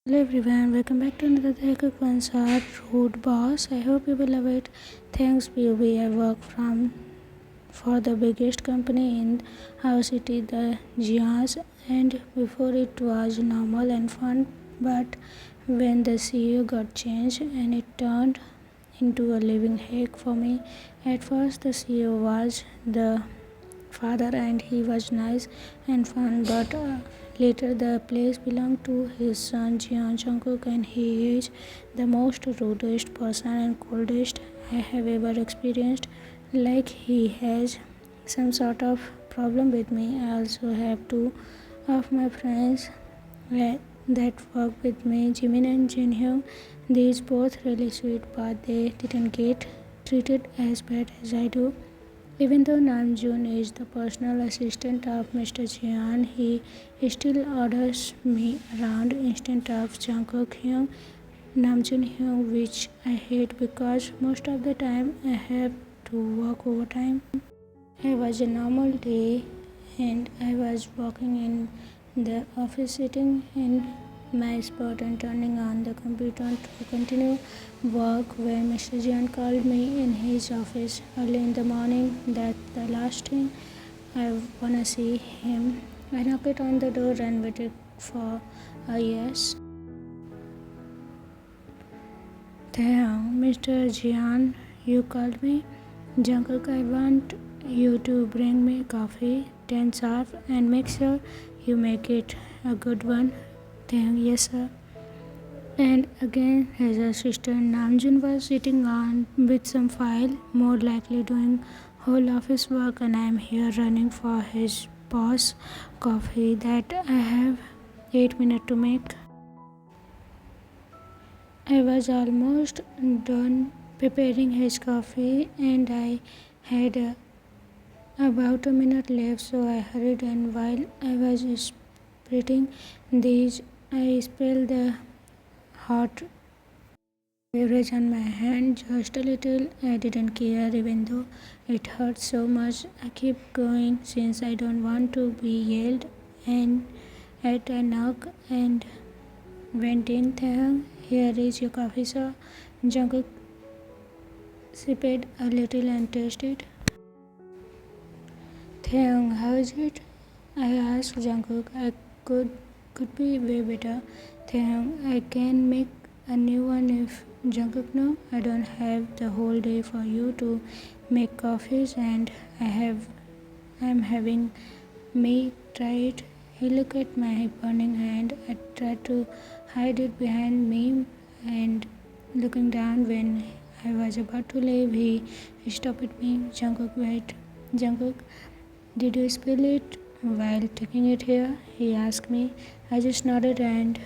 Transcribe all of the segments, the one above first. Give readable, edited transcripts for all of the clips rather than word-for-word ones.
Hello everyone, welcome back to another Taekook concert. Road boss. I hope you will love it. Thanks, BOB. I work for the biggest company in our city, the Giants, and before it was normal and fun. But when the CEO got changed and it turned into a living heck for me. At first, the CEO was the father and he was nice and fun, but later the place belonged to his son Jian Jungkook and he is the most rudest person and coldest I have ever experienced. Like he has some sort of problem with me. I also have two of my friends that work with me, Jimin and Jinhyung. These both really sweet, but they didn't get treated as bad as I do. Even though Namjoon is the personal assistant of Mr. Jian, he still orders me around instead of Jungkook Hyung, Namjoon Hyung, which I hate because most of the time I have to work overtime. It was a normal day and I was walking in the office sitting in my spot and turning on the computer to continue work when Mr. Jian called me in his office early in the morning. That's the last thing I wanna see him. I knocked on the door and waited for a yes. Damn, Mr. Jian, you called me? Jungkook, I want you to bring me coffee, 10 sharp, and make sure you make it a good one. Damn, yes, sir. And again, his assistant Namjoon was sitting on with some file, more likely doing whole office work, and I am here running for his boss coffee that I have 8 minutes to make. I was almost done preparing his coffee and I had about a minute left, so I hurried, and while I was spreading these, I spilled the hot beverage on my hand just a little. I didn't care even though it hurt so much. I kept going since I don't want to be yelled and at a knock and went in. Thang, here is your coffee, sir. Jungkook sipped a little and tasted. Thang, how is it? I asked Jungkook. I could be way better. Thang, I can make a new one if Jungkook no. I don't have the whole day for you to make coffees and I'm having me try it. He looked at my burning hand. I tried to hide it behind me and looking down when I was about to leave, he stopped me. Jungkook, wait. Jungkook, did you spill it while taking it here? He asked me. I just nodded and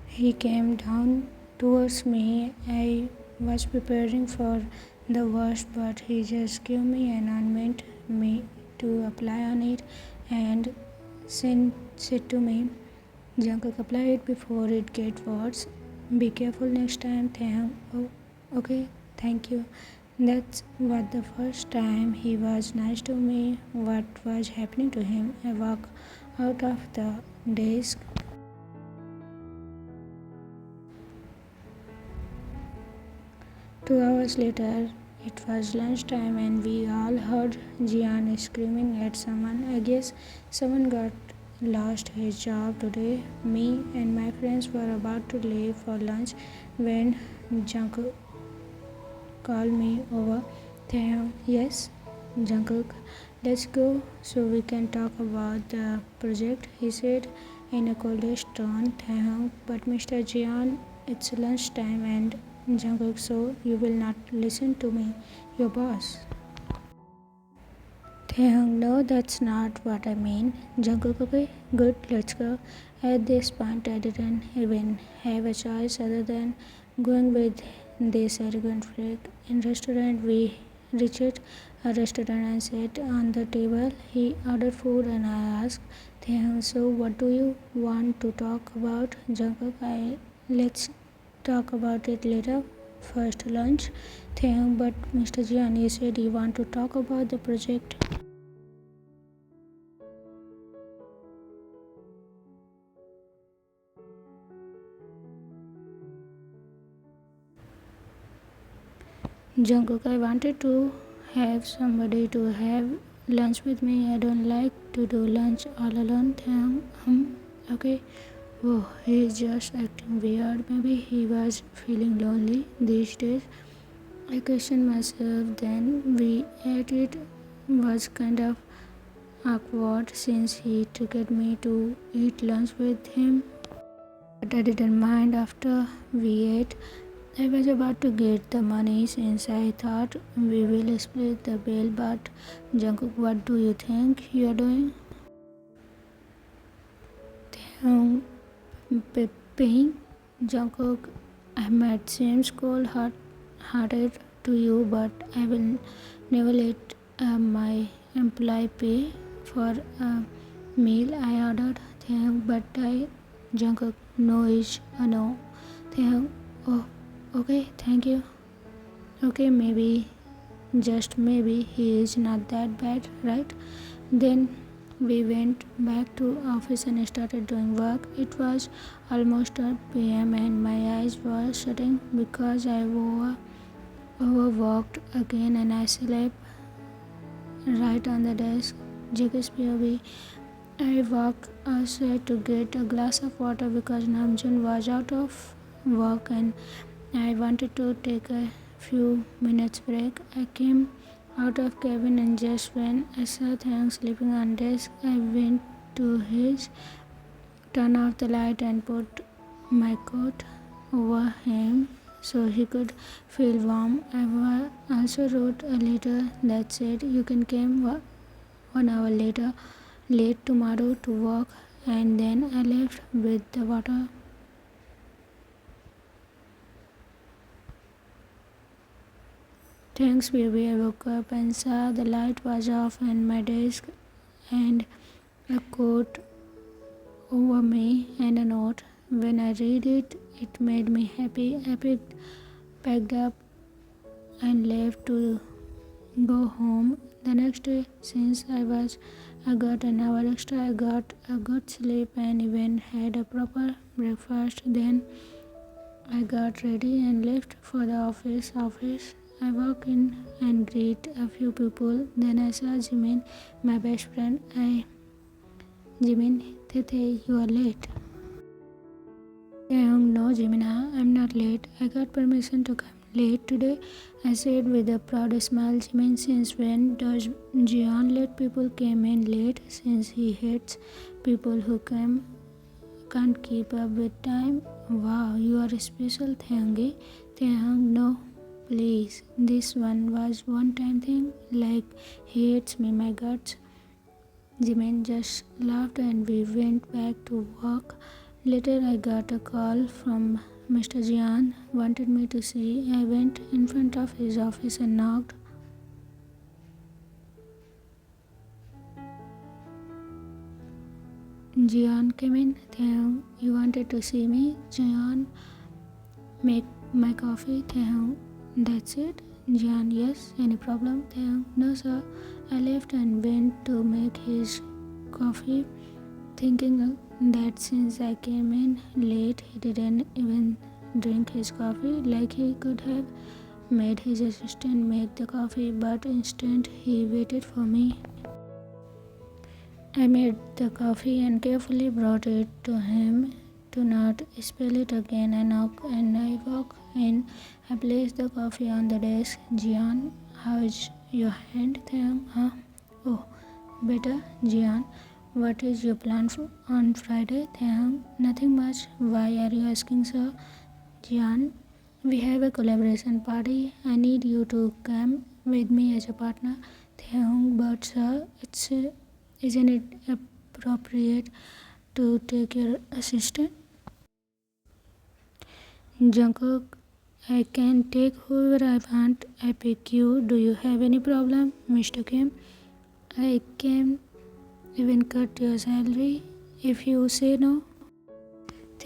he came down towards me. I was preparing for the worst, but he just gave me an ointment me to apply on it and said to me, Jungkook, apply it before it gets worse. Be careful next time. Oh, okay, thank you. That's what the first time he was nice to me. What was happening to him? I walked out of the desk. 2 hours later, it was lunchtime and we all heard Jian screaming at someone. I guess someone got lost his job today. Me and my friends were about to leave for lunch when Jungkook called me over. Yes, Jungkook, let's go so we can talk about the project, he said in a coldish tone. But Mr. Jian, it's lunchtime and Jungkook, so you will not listen to me, your boss. Taehyung, no, that's not what I mean. Jungkook, okay, good, let's go. At this point, I didn't even have a choice other than going with this arrogant freak. In restaurant, we reached a restaurant and sat on the table. He ordered food and I asked Taehyung, so what do you want to talk about? Jungkook, let's talk about it later. First lunch. Taehyung, but Mr. Jian, you said you want to talk about the project. Jungkook, I wanted to have somebody to have lunch with me. I don't like to do lunch all alone. Okay. Oh, he's just acting weird. Maybe he was feeling lonely these days. I questioned myself then. We ate it was kind of awkward since he treated me to eat lunch with him. But I didn't mind after we ate. I was about to get the money since I thought we will split the bill, but Jungkook, what do you think you are doing? Um, Paying Jungkook, I might seem cold-hearted to you, but I will never let my employee pay for a meal I ordered. But Jungkook, no is a no. Oh, okay, thank you. Okay, maybe, just maybe, he is not that bad, right? Then we went back to office and started doing work. It was almost 12 p.m. and my eyes were shutting because I overworked again and I slept right on the desk. JK's POV. I walked outside to get a glass of water because Namjoon was out of work and I wanted to take a few minutes break. I came out of cabin and just when I saw Thang sleeping on desk, I went to his, turned off the light and put my coat over him so he could feel warm. Also wrote a letter that said you can come 1 hour late tomorrow to work, and then I left with the water. Thanks, baby. I woke up and saw the light was off and my desk and a coat over me and a note. When I read it, it made me happy. Packed up and left to go home the next day. Since I got an hour extra, I got a good sleep and even had a proper breakfast. Then I got ready and left for the office. I walk in and greet a few people. Then I saw Jimin, my best friend. Jimin, Tete, you are late. No, Jimina, I'm not late. I got permission to come late today, I said with a proud smile. Jimin, since when does Jian let people come in late? Since he hates people who can't keep up with time. Wow, you are special, Thangi. No, please. This one was one-time thing. Like he hates me, my guts. Jimin just laughed and we went back to work. Later, I got a call from Mr. Jian. Wanted me to see. I went in front of his office and knocked. Jian came in. You wanted to see me? Jian, make my coffee. That's it. Jian, yes. Any problem? No, sir. I left and went to make his coffee, thinking that since I came in late, he didn't even drink his coffee. Like he could have made his assistant make the coffee, but instead he waited for me. I made the coffee and carefully brought it to him to not spill it again. I knock and I walk in. I place the coffee on the desk. Jian, how is your hand? Oh, better. Jian, what is your plan on Friday? Nothing much. Why are you asking, sir? Jian, we have a collaboration party. I need you to come with me as a partner. But sir, isn't it appropriate to take your assistant? Jungkook, I can take whoever I want. I pick you. Do you have any problem, Mr. Kim? I can even cut your salary if you say no.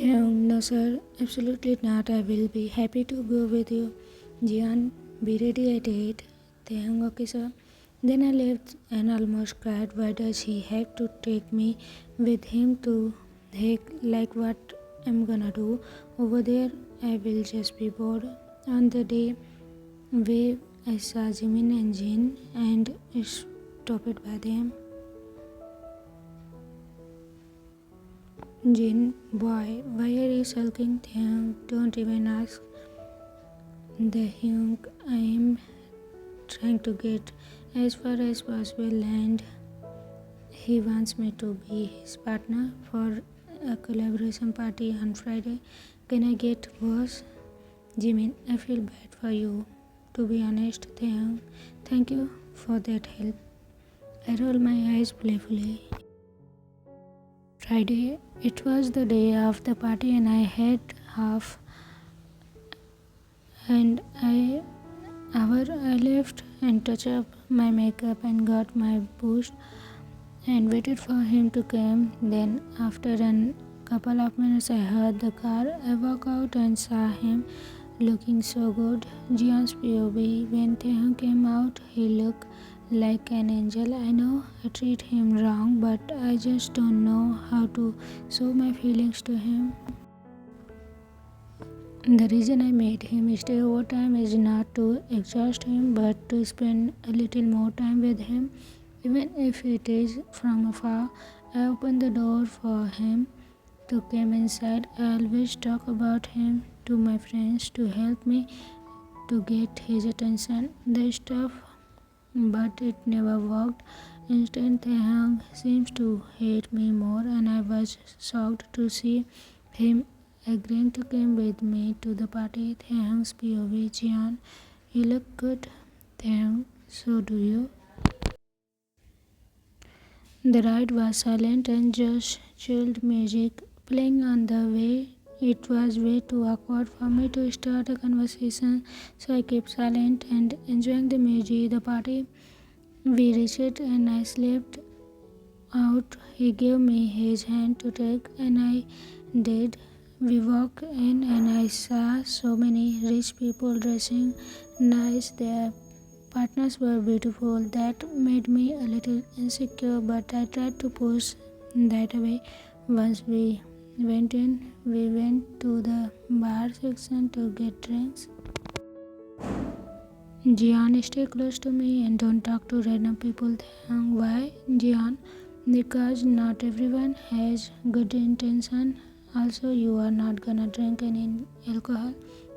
No, sir. Absolutely not. I will be happy to go with you. Jian, be ready at 8. Okay, sir. Then I left and almost cried. Why does he have to take me with him to heck? Like what I'm gonna do over there? I will just be bored. On the day we I saw Jimin and Jin and stopped by them. Jin, boy, why are you sulking? Taehyung, don't even ask. Taehyung, I am trying to get as far as possible and he wants me to be his partner for a collaboration party on Friday. Can I get worse? Jimin, I feel bad for you. To be honest, Taehyung, thank you for that help. I roll my eyes playfully. Friday, it was the day of the party and I had half an hour. I left and touched up my makeup and got my boost and waited for him to come. Then after a couple of minutes I heard the car. I walked out and saw him looking so good. Jian's POV. When Taehyung came out, he looked like an angel. I know I treat him wrong, but I just don't know how to show my feelings to him. The reason I made him stay overtime is not to exhaust him, but to spend a little more time with him, even if it is from afar. I opened the door for him to come inside. I always talk about him to my friends to help me to get his attention. The stuff, but it never worked. Instead, Taehyung seems to hate me more, and I was shocked to see him agreeing to come with me to the party. Taehyung's POV. Jian, you look good. Taehyung, so do you. The ride was silent and just chilled music playing on the way. It was way too awkward for me to start a conversation, so I kept silent and enjoying the music. The party we reached and I slipped out. He gave me his hand to take and I did. We walked in and I saw so many rich people dressing nice. Their partners were beautiful. That made me a little insecure, but I tried to push that away. Once we went to the bar section to get drinks. Jian, stay close to me and don't talk to random people. Why, Jian? Because not everyone has good intention. Also, you are not gonna drink any alcohol.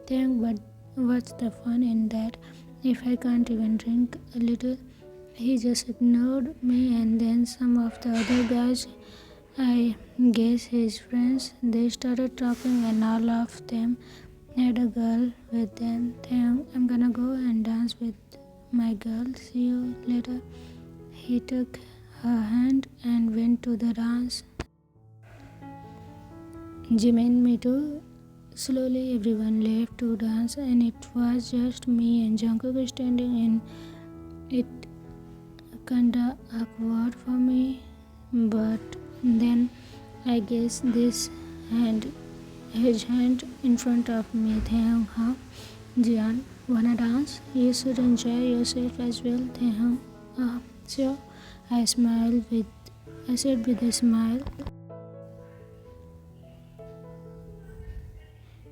But what's the fun in that? If I can't even drink a little. He just ignored me, and then some of the other guys, I guess his friends, they started talking and all of them had a girl with them. I'm gonna go and dance with my girl. See you later. He took her hand and went to the dance. Jimin, me too. Slowly everyone left to dance and it was just me and Jungkook standing in it. Kinda awkward for me, but then I guess his hand in front of me. Taehyung, huh? Jian, wanna dance? You should enjoy yourself as well. Taehyung, sure. I said with a smile.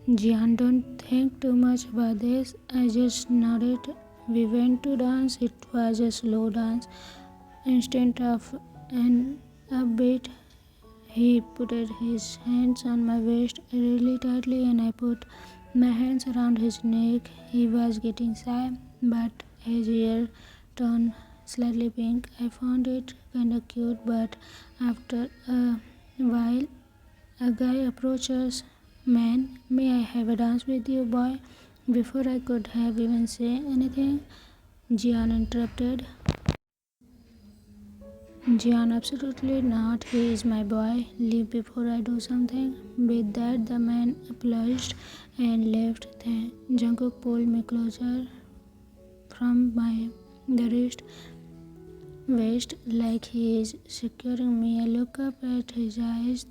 Jian, don't think too much about this. I just nodded. We went to dance. It was a slow dance. Instead of an upbeat, he put his hands on my waist really tightly and I put my hands around his neck. He was getting shy, but his hair turned slightly pink. I found it kinda cute, but after a while, a guy approaches. Man, may I have a dance with you, boy? Before I could have even said anything, Jian interrupted. Jian, absolutely not. He is my boy. Leave before I do something. With that, the man obliged and left. Jungkook pulled me closer from the waist like he is securing me. I look up at his eyes.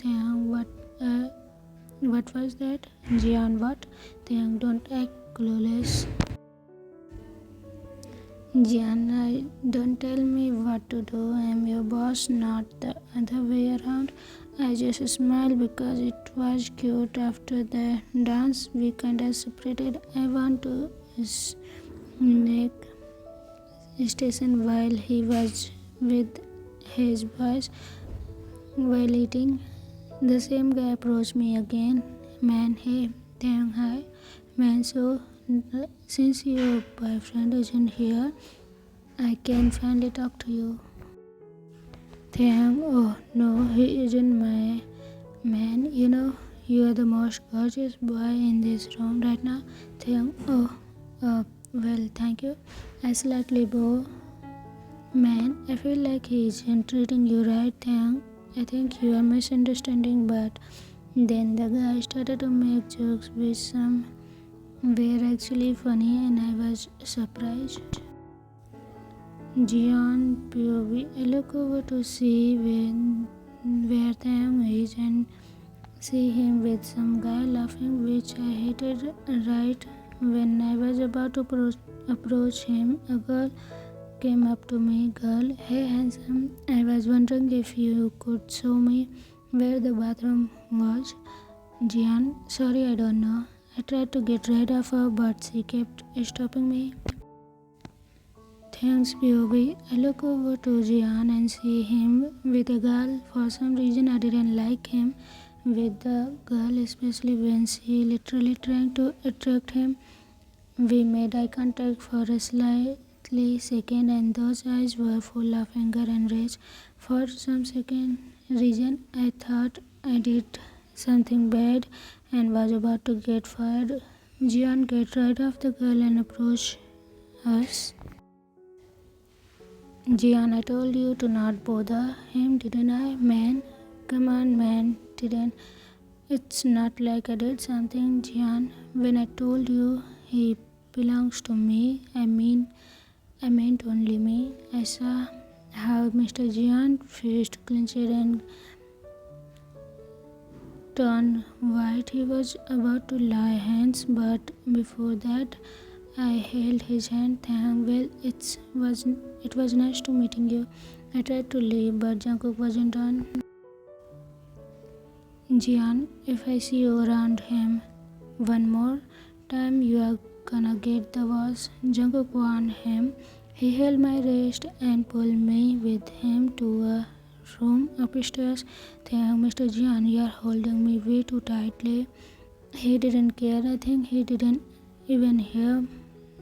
What was that? Jian, what? Don't act clueless. Jian, don't tell me what to do. I'm your boss, not the other way around. I just smiled because it was cute. After the dance, we kinda separated. I want to snake station while he was with his boys while eating. The same guy approached me again. Man, hey, Taekook, hi. Man, so since your boyfriend isn't here, I can finally talk to you. Taekook, oh no, he isn't my man. You know, you are the most gorgeous boy in this room right now. Taekook, oh, well, thank you. I slightly bow. Man, I feel like he isn't treating you right, Taekook. I think you are misunderstanding, but then the guy started to make jokes which some were actually funny and I was surprised. Jian POV. I look over to see where Taekook is and see him with some guy laughing, which I hated. Right when I was about to approach him, a girl came up to me. Girl, hey handsome, I was wondering if you could show me where the bathroom was. Jian, sorry, I don't know. I tried to get rid of her, but she kept stopping me. Thanks, POV. I look over to Jian and see him with a girl. For some reason, I didn't like him with the girl, especially when she literally trying to attract him. We made eye contact for a slightly second, and those eyes were full of anger and rage. For some second reason, I thought I did something bad and was about to get fired. Jian get rid of the girl and approach us. Jian, I told you to not bother him, didn't I? Man, come on, man, didn't. It's not like I did something, Jian. When I told you he belongs to me, I meant only me. I saw how Mr. Jian fist clenched and turned white. He was about to lay hands, but before that, I held his hand. Well, it was nice to meeting you. I tried to leave, but Jungkook wasn't on. Jian, if I see you around him one more time, you are gonna get the worst. Jungkook warned him. He held my wrist and pulled me with him to a room upstairs. Mr. Jian, you are holding me way too tightly. He didn't care. I think he didn't even hear.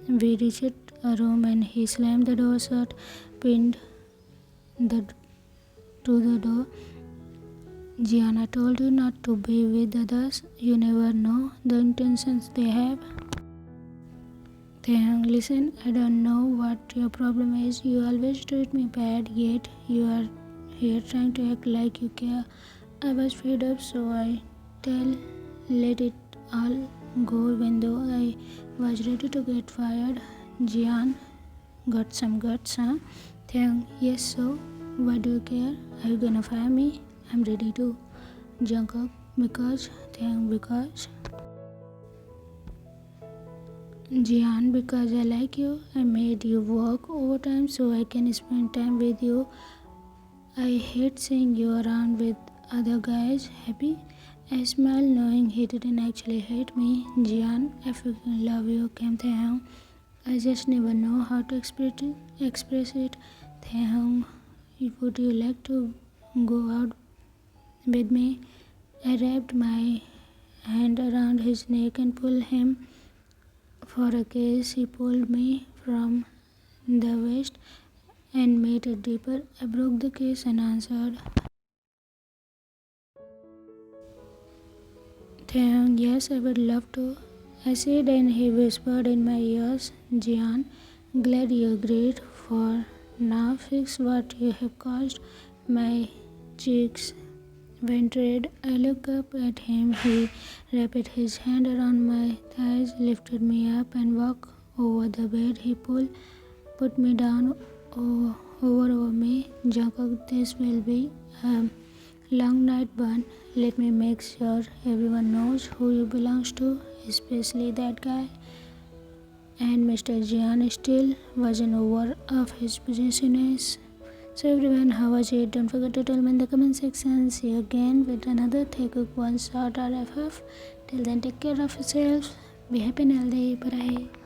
We reached a room and he slammed the door shut, pinned to the door. Jian, I told you not to be with others. You never know the intentions they have. Taekook, listen, I don't know what your problem is. You always treat me bad, yet you are here trying to act like you care. I was fed up, so I let it all go, even though I was ready to get fired. Jian, got some guts, huh? Taekook, yes, so why do you care? Are you gonna fire me? I'm ready to. Jungkook, because. Taekook, because. Jian, because I like you. I made you work overtime so I can spend time with you. I hate seeing you around with other guys. Happy? I smiled knowing he didn't actually hate me. Jian, I freaking love you. Came Taekook. I just never know how to express it. Taekook, would you like to go out with me? I wrapped my hand around his neck and pulled him for a kiss. He pulled me from the waist and made it deeper. I broke the kiss and answered. Taekook, yes, I would love to. I said, and he whispered in my ears. Jian, glad you agreed. For now, fix what you have caused. My cheeks went red. I looked up at him. He wrapped his hand around my thighs, lifted me up, and walked over the bed. He put me down over me. Jungkook, this will be a long night, but let me make sure everyone knows who you belongs to, especially that guy. And Mr. Jian still wasn't over of his possessiveness. So everyone, how was it? Don't forget to tell me in the comment section. See you again with another Taekook one shot RFF. Till then, take care of yourself. Be happy and healthy. Bye.